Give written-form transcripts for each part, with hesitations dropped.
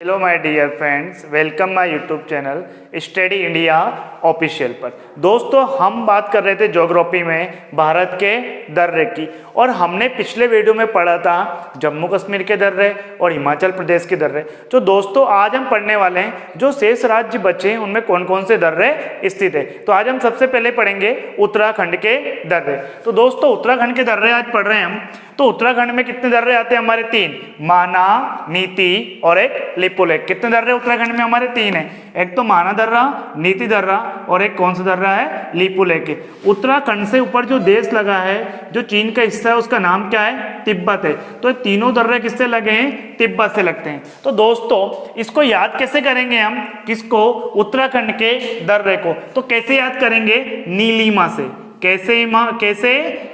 Hello my dear friends, welcome my YouTube channel study India official पर। दोस्तों, हम बात कर रहे थे ज्योग्राफी में भारत के दर्रे की, और हमने पिछले वीडियो में पढ़ा था जम्मू कश्मीर के दर्रे और हिमाचल प्रदेश के दर्रे। तो दोस्तों, आज हम पढ़ने वाले हैं जो शेष राज्य बचे हैं उनमें कौन कौन से दर्रे स्थित है। तो आज हम सबसे पहले पढ़ेंगे उत्तराखंड के दर्रे। तो दोस्तों, उत्तराखंड के दर्रे आज पढ़ रहे हैं हम। तो उत्तराखंड में कितने दर्रे आते हैं हमारे? तीन, माना, नीति और एक लिपुलेख। कितने दर्रे उत्तराखंड में हमारे? तीन है। एक तो माना दर्रा, नीति दर्रा और एक कौन सा दर्रा है? लिपुलेख। उत्तराखंड से ऊपर जो देश लगा है, जो चीन का हिस्सा है, उसका नाम क्या है? तिब्बत है। तो तीनों दर्रे किससे लगे हैं? तिब्बत से लगते हैं। तो दोस्तों, इसको याद कैसे करेंगे हम? किसको? उत्तराखंड के दर्रे को। तो कैसे याद करेंगे? नीलिमा से। कैसे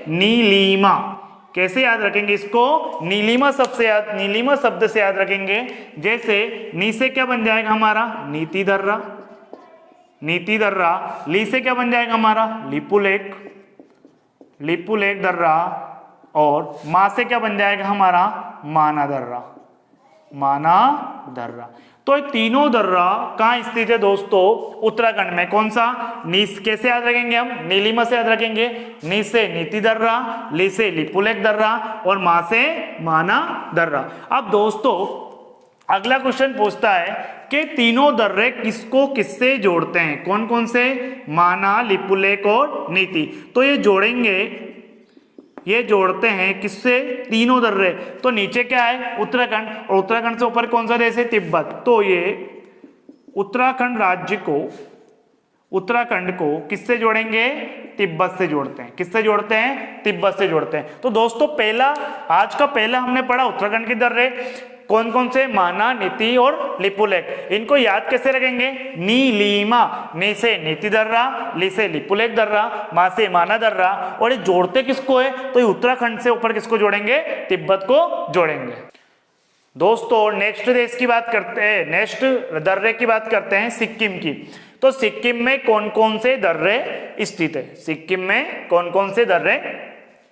नीलिमा। कैसे याद रखेंगे इसको? नीलिमा शब्द से याद रखेंगे। जैसे नी से क्या बन जाएगा हमारा? नीति दर्रा। ली से क्या बन जाएगा हमारा? लिपुलेख दर्रा। और मा से क्या बन जाएगा हमारा? माना दर्रा। तो ये तीनों दर्रा कहाँ स्थित है दोस्तों? उत्तराखंड में। कौन सा? नीस। कैसे याद रखेंगे हम? नीलिमा से याद रखेंगे। नी से नीति दर्रा, ली से लिपुलेख दर्रा और मा से माना दर्रा। अब दोस्तों, अगला क्वेश्चन पूछता है कि तीनों दर्रे किसको किससे जोड़ते हैं? कौन कौन से? माना, लिपुलेख और नीति। तो ये जोड़ते हैं किससे? तीनों दर्रे। तो नीचे क्या है? उत्तराखंड, और उत्तराखंड से ऊपर कौन सा देश है? तिब्बत। तो ये उत्तराखंड को किससे जोड़ेंगे? तिब्बत से जोड़ते हैं। किससे जोड़ते हैं? तिब्बत से जोड़ते हैं। तो दोस्तों, आज का पहला हमने पढ़ा उत्तराखंड के दर्रे कौन कौन से? माना, नीति और लिपुलेख। इनको याद कैसे रखेंगे? नीलिमा। नी से नीति दर्रा, ली से लिपुलेख दर्रा, मा से माना दर्रा। और ये जोड़ते किसको है? तो ये उत्तराखंड से ऊपर किसको जोड़ेंगे? तिब्बत को जोड़ेंगे। दोस्तों, नेक्स्ट दर्रे की बात करते हैं, सिक्किम की। तो सिक्किम में कौन कौन से दर्रे स्थित है? सिक्किम में कौन कौन से दर्रे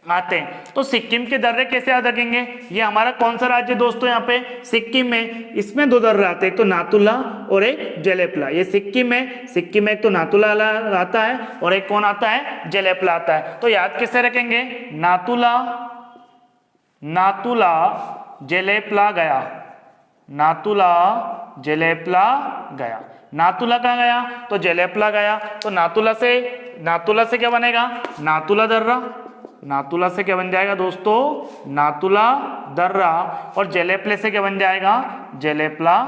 आते हैं? तो सिक्किम के दर्रे कैसे याद रखेंगे? ये हमारा कौन सा राज्य दोस्तों? यहाँ पे सिक्किम में। इसमें दो दर्रे आते हैं, एक तो नाथुला और एक जेलेपला। ये सिक्किम में एक तो नाथुला आता है और एक कौन आता है? जेलेपला आता है। तो याद कैसे रखेंगे? नाथुला जेलेपला गया। नाथुला कहाँ गया? तो जेलेपला गया। तो नाथुला से क्या बनेगा? नाथुला से क्या बन जाएगा दोस्तों? नाथुला दर्रा। और जेलेपले से क्या बन जाएगा? जेलेपला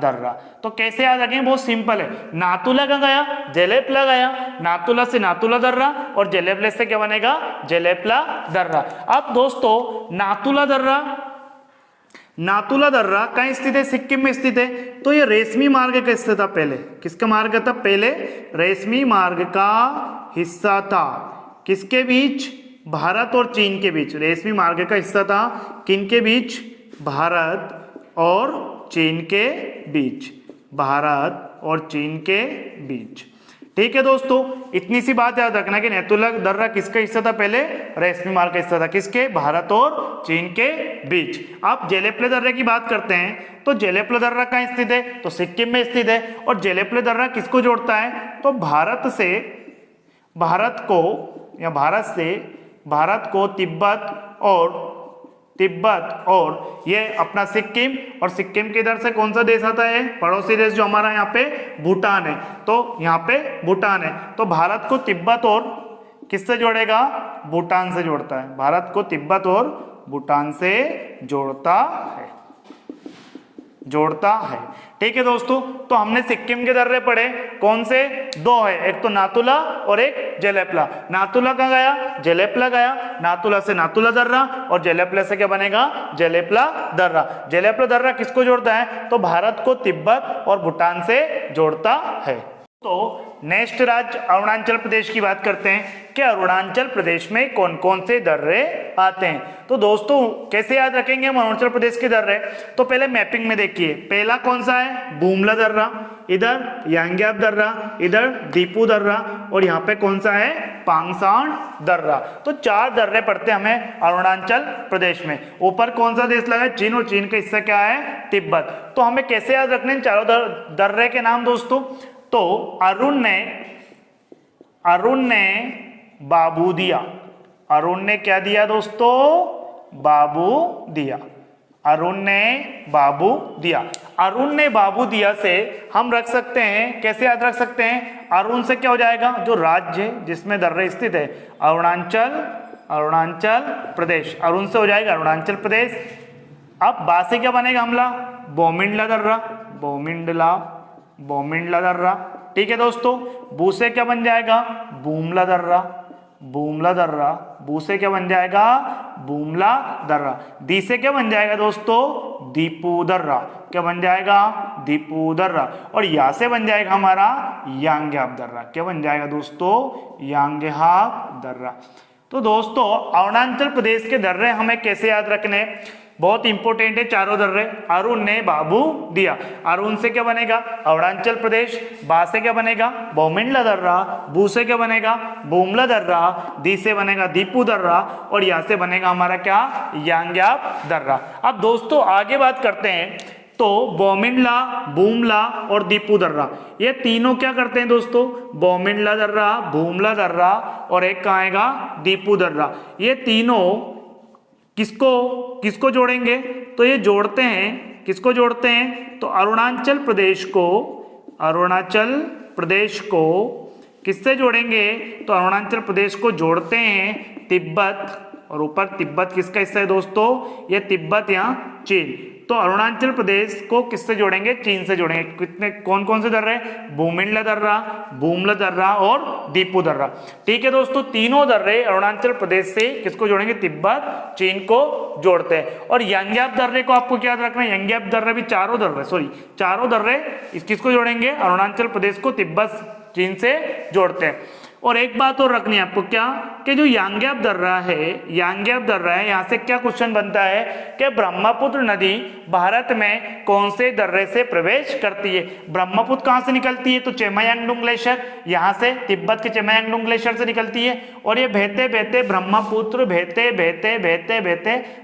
दर्रा। तो कैसे याद रखेंगे? बहुत सिंपल है। नाथुला कहाँ गया? जेलेपला गया। नाथुला से नाथुला दर्रा और जेलेपले से क्या बनेगा? जेलेपला दर्रा। अब दोस्तों, नाथुला दर्रा कहाँ स्थित है? सिक्किम में स्थित है। तो ये रेशमी मार्ग का हिस्सा था पहले। किसका मार्ग था? पहले रेशमी मार्ग का हिस्सा था। किसके बीच? भारत और चीन के बीच। रेशमी मार्ग का हिस्सा था किनके बीच? भारत और चीन के बीच। ठीक है दोस्तों, इतनी सी बात याद रखना कि नाथुला दर्रा किसका हिस्सा था? पहले रेशमी मार्ग का हिस्सा था। किसके? भारत और चीन के बीच। अब जेलेपले दर्रे की बात करते हैं। तो जेलेपले दर्रा कहाँ स्थित है? तो सिक्किम में स्थित है। और जेलेपले दर्रा किसको जोड़ता है? तो भारत को तिब्बत और ये अपना सिक्किम, और सिक्किम के इधर से कौन सा देश आता है? पड़ोसी देश जो हमारा यहाँ पे भूटान है। तो यहाँ पे भूटान है। तो भारत को तिब्बत और किससे जोड़ेगा? भूटान से जोड़ता है। भारत को तिब्बत और भूटान से जोड़ता है। ठीक है दोस्तों, तो हमने सिक्किम के दर्रे पढ़े। कौन से? दो है, एक तो नाथुला और एक जेलेपला। नाथुला कहाँ गया? जेलेपला गया। नाथुला से नाथुला दर्रा और जेलेपला से क्या बनेगा? जेलेपला दर्रा किसको जोड़ता है? तो भारत को तिब्बत और भूटान से जोड़ता है। तो नेक्स्ट राज्य अरुणाचल प्रदेश की बात करते हैं कि अरुणाचल प्रदेश में कौन कौन से दर्रे आते हैं। तो दोस्तों कैसे याद रखेंगे हम अरुणाचल प्रदेश के दर्रे? तो पहले मैपिंग में देखिए, पहला कौन सा है? बुमला दर्रा, इधर यांग्याप दर्रा, इधर दीपू दर्रा और यहाँ पे कौन सा है? पांगसांड दर्रा। तो 4 दर्रे पड़ते हैं हमें अरुणाचल प्रदेश में। ऊपर कौन सा देश लगा है? चीन, और चीन का हिस्सा क्या है? तिब्बत। तो हमें कैसे याद रखने चारों दर्रे के नाम दोस्तों? तो अरुण ने बाबू दिया। अरुण ने क्या दिया दोस्तों? बाबू दिया। अरुण ने बाबू दिया। अरुण ने बाबू दिया से हम रख सकते हैं, कैसे याद रख सकते हैं? अरुण से क्या हो जाएगा? जो राज्य जिसमें दर्रे स्थित है, अरुणाचल प्रदेश। अरुण से हो जाएगा अरुणाचल प्रदेश। अब बा से क्या बनेगा हमला? बोमिंडला दर्रा, बोमिंडला दर्रा। ठीक है दोस्तों। बू से क्या बन जाएगा? बूमला दर्रा, बू से क्या बन जाएगा? बूमला दर्रा। दी से क्या बन जाएगा दोस्तों? दीपू दर्रा। क्या बन जाएगा? दीपू दर्रा। और या से बन जाएगा हमारा यांग्याप दर्रा। क्या बन जाएगा दोस्तों? यांग्याप दर्रा। तो दोस्तों अरुणाचल प्रदेश के दर्रे हमें कैसे याद रखने? बहुत इंपॉर्टेंट है चारों दर्रे। अरुण ने बाबू दिया। अरुण से क्या बनेगा? अरुणाचल प्रदेश। बा से क्या बनेगा? बोमिंडला दर्रा। बू से क्या बनेगा? बूमला दर्रा। दी से बनेगा दीपू दर्रा। और या से बनेगा हमारा क्या? यांग्याप दर्रा। अब दोस्तों आगे बात करते हैं। तो बोमिंडला, बूमला और दीपू दर्रा, ये तीनों क्या करते हैं दोस्तों? बोमिंडला दर्रा, बूमला दर्रा और एक कहाँ आएगा? दीपू दर्रा। ये तीनों किसको जोड़ेंगे? तो ये जोड़ते हैं, किसको जोड़ते हैं? तो अरुणाचल प्रदेश को किससे जोड़ेंगे? तो अरुणाचल प्रदेश को जोड़ते हैं तिब्बत, और ऊपर तिब्बत किसका हिस्सा है दोस्तों? ये तिब्बत यहाँ चीन। तो अरुणाचल प्रदेश को किससे जोड़ेंगे? चीन से जोड़ेंगे। कितने कौन कौन से दर्रे? बोमिंडला दर्रा, बूमला दर्रा और दीपू दर्रा। ठीक है दोस्तों, तीनों दर्रे अरुणाचल प्रदेश से किसको जोड़ेंगे? तिब्बत चीन को जोड़ते हैं। और यांग्याप दर्रे को आपको क्या याद रखना है? यांग्याप दर्रे भी चारों दर्रे किसको जोड़ेंगे? अरुणाचल प्रदेश को तिब्बत चीन से जोड़ते हैं। और एक बात और रखनी है आपको, क्या कि जो यांग्याप दर्रा है, यहाँ से क्या क्वेश्चन बनता है कि ब्रह्मपुत्र नदी भारत में कौन से दर्रे से प्रवेश करती है? ब्रह्मपुत्र कहाँ से निकलती है? तो चेमायांगडुंग ग्लेशियर, यहाँ से तिब्बत के चेमायांगडुंग ग्लेशियर से निकलती है। और ये बहते बहते ब्रह्मपुत्र बहते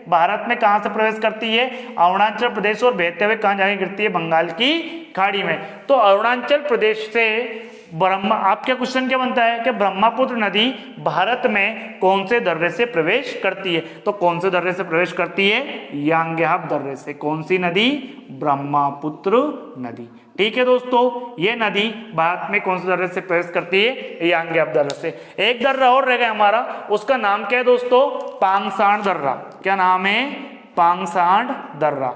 भारत में कहाँ से प्रवेश करती है? अरुणाचल प्रदेश। और बहते हुए कहाँ जाके गिरती है? बंगाल की खाड़ी में। तो अरुणाचल प्रदेश से आपका क्वेश्चन क्या बनता है कि ब्रह्मपुत्र नदी भारत में कौन से दर्रे से प्रवेश करती है? तो कौन से दर्रे से प्रवेश करती है? यांग्याप दर्रे से। कौन सी नदी? ब्रह्मपुत्र नदी। ठीक है दोस्तों, ये नदी भारत में कौन से दर्रे से प्रवेश करती है? यांग्याप दर्रे से। एक दर्रा और रह गया हमारा, उसका नाम क्या है दोस्तों? पांगसांड दर्रा। क्या नाम है? पांगसांड दर्रा।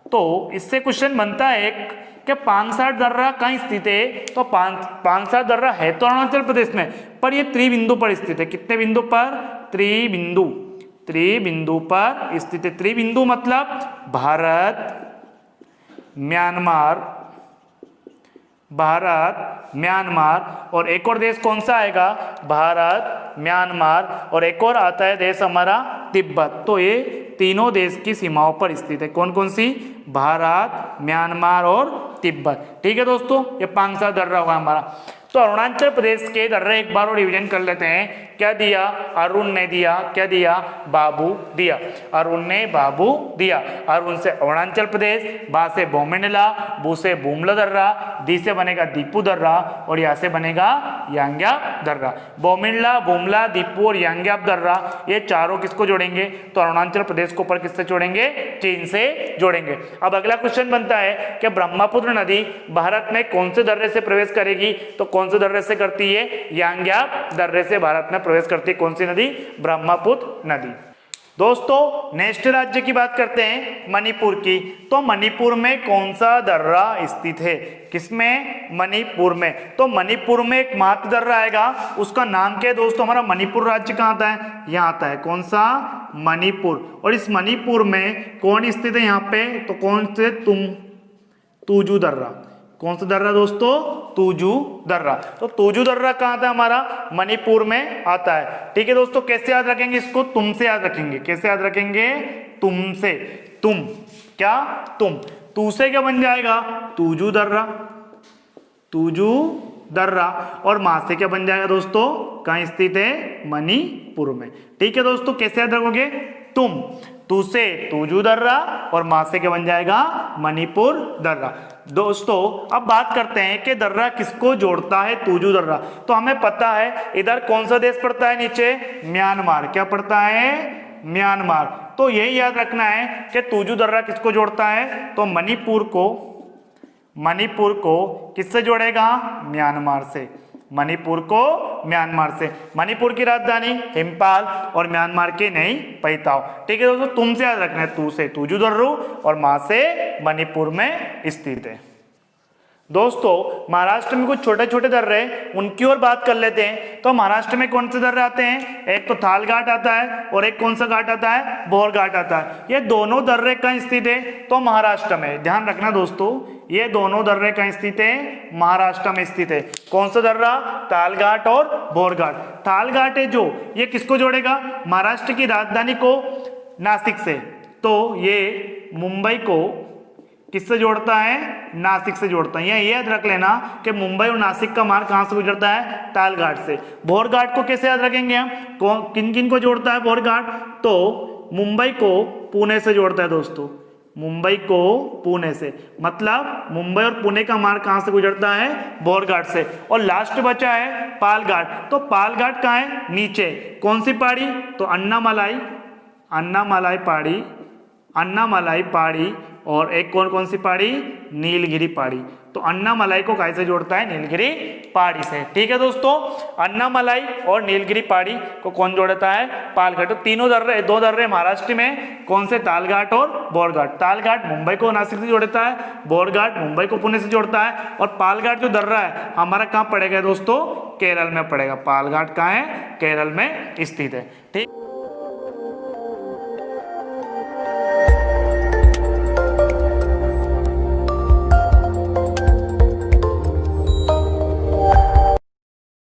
तो इससे क्वेश्चन बनता है एक कि पांगसांड दर्रा कहाँ स्थित है? तो पांगसांड दर्रा है तो अरुणाचल प्रदेश में, पर ये त्रिबिंदु पर स्थित है। कितने बिंदु पर? त्रिबिंदु पर स्थित है। त्रिबिंदु मतलब भारत, म्यांमार और एक और देश कौन सा आएगा? भारत, म्यांमार और एक और आता है देश हमारा तिब्बत। तो ये तीनों देश की सीमाओं पर स्थित है। कौन कौन सी? भारत, म्यांमार और तिब्बत। ठीक है दोस्तों, ये पांगसांड दर्रा होगा हमारा। तो अरुणाचल प्रदेश के दर्रे एक बार और रिवीजन कर लेते हैं। क्या दिया? अरुण ने दिया। क्या दिया? बाबू दिया। अरुण ने बाबू दिया। अरुण से अरुणाचल प्रदेश, बा से बोमिंडला, बू से बूमला दर्रा, दी से बनेगा दीपू दर्रा और या से बनेगा यांग्याप दर्रा। बोमिंडला, बूमला, दीपू और यांग्याप दर्रा, ये चारों किसको जोड़ेंगे? तो अरुणाचल प्रदेश को ऊपर किससे जोड़ेंगे? चीन से जोड़ेंगे। अब अगला क्वेश्चन बनता है कि ब्रह्मपुत्र नदी भारत में कौन से दर्रे से प्रवेश करेगी? तो कौन से दर्रे से करती है? यांग्याप दर्रे से भारत में प्रवेश करती है। कौन सी नदी? ब्रह्मपुत्र नदी। दोस्तों नेक्स्ट राज्य की बात करते हैं, मणिपुर की। तो मणिपुर में कौन सा दर्रा स्थित है? किसमें? मणिपुर में। तो मणिपुर में एक महत्व दर्रा आएगा, उसका नाम क्या है दोस्तों? हमारा मणिपुर राज्य कहाँ आता है? यहाँ आता है। कौन सा? मणिपुर। और इस मणिपुर में कौन स्थित है यहाँ पे? तो कौन से? तुजू दर्रा। कौन सा दर्रा दोस्तों? तुजू दर्रा। तो तुजू दर्रा कहाँ आता है हमारा? मणिपुर में आता है। ठीक है दोस्तों, कैसे याद रखेंगे इसको? तुमसे याद रखेंगे। कैसे याद रखेंगे? तुमसे। तुम, क्या? तुम। तू से क्या बन जाएगा? तुजू दर्रा, तुजू दर्रा। और माँ से क्या बन जाएगा दोस्तों? कहाँ स्थित है? मणिपुर में। ठीक है दोस्तों, कैसे याद रखोगे? तुम, तू से तुजू दर्रा, और माँ से क्या बन जाएगा? मणिपुर दर्रा। दोस्तों अब बात करते हैं कि दर्रा किसको जोड़ता है? तुजू दर्रा। तो हमें पता है इधर कौन सा देश पड़ता है नीचे? म्यांमार। क्या पड़ता है? म्यांमार। तो यही याद रखना है कि तुजू दर्रा किसको जोड़ता है? तो मणिपुर को किससे जोड़ेगा? म्यांमार से। मणिपुर को म्यांमार से। मणिपुर की राजधानी इंफाल और म्यांमार की नई पैताओ। ठीक है दोस्तों, तुमसे याद रखना है, तू से तुजू दर्रू और माँ से मणिपुर में स्थित है। दोस्तों महाराष्ट्र में कुछ छोटे छोटे दर्रे हैं, उनकी ओर बात कर लेते हैं। तो महाराष्ट्र में कौन से दर्रे आते हैं? एक तो थाल घाट आता है और एक कौन सा घाट आता है? बोर घाट आता है। ये दोनों दर्रे कहाँ स्थित है? तो महाराष्ट्र में। ध्यान रखना दोस्तों, ये दोनों दर्रे कहाँ स्थित है? महाराष्ट्र में स्थित है। कौन सा दर्रा? थाल घाट और बोर घाट। थाल घाट है जो, ये किसको जोड़ेगा? महाराष्ट्र की राजधानी को नासिक से। तो ये मुंबई को किससे जोड़ता है? नासिक से जोड़ता है। ये याद रख लेना कि मुंबई और नासिक का मार्ग कहाँ से गुजरता है? ताल घाट से। भोर घाट को कैसे याद रखेंगे हम? किन किन को जोड़ता है भोर घाट? तो मुंबई को पुणे से जोड़ता है दोस्तों, मुंबई को पुणे से। मतलब मुंबई और पुणे का मार्ग कहाँ से गुजरता है? भोर घाट से। और लास्ट बचा है पाल घाट। तो पाल घाट कहाँ है? नीचे। कौन सी पहाड़ी? तो अन्नामलाई पहाड़ी। और एक कौन सी पहाड़ी? नीलगिरी पहाड़ी। तो अन्नामलाई को कैसे जोड़ता है? नीलगिरी पहाड़ी से। ठीक है दोस्तों, अन्नामलाई और नीलगिरी पहाड़ी को कौन जोड़ता है? पाल घाट। तो तीनों दो दर्रे महाराष्ट्र में, कौन से? ताल घाट और बोर घाट। ताल घाट मुंबई को नासिक से जोड़ता है, बोर घाट मुंबई को पुणे से जोड़ता है, और पाल घाट जो दर्रा है हमारा कहाँ पड़ेगा दोस्तों? केरल में पड़ेगा। पाल घाट कहाँ है? केरल में स्थित है। ठीक।